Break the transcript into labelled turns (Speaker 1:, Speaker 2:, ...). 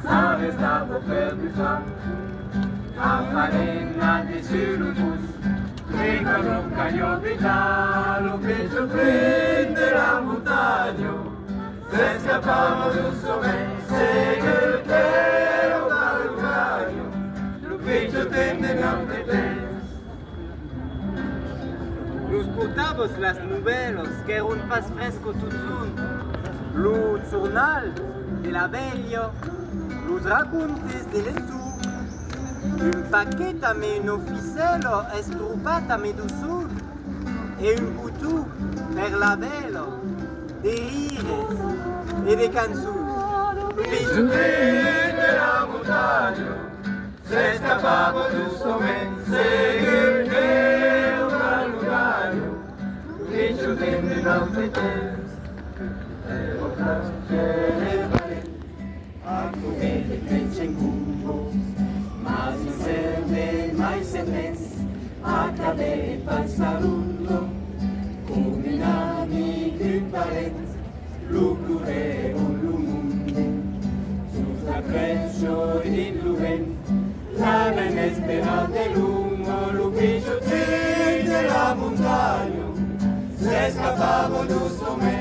Speaker 1: s'arrêta pour faire du fun. A farinha desceu no bus, pega un cañón vital, o pecho frente la montaña. Se escapamos del sommeil, segue el claro para el gallo, lo pecho tende grande pez.
Speaker 2: Nos portamos las novelas que eran pas fresco tutzun. Lo journal de la Bella, los racontes de l'Etou. Un paquet à mes officiels estropat à mes dessous. Et un couteau per la belle, des rires et des cançons.
Speaker 1: Bijouterie de la montagne, se escapamos del sommeil, segue el claro para el gallo, lo pecho tende grande pez. A comer de frente em cubo, mas incerme mais certeza, acabei passarundo, combinami che parente, lucrure un mundo, sus acrencio in luven, la ben esperante lungo, lo pecho de la montaña, se escapavo del sommeil.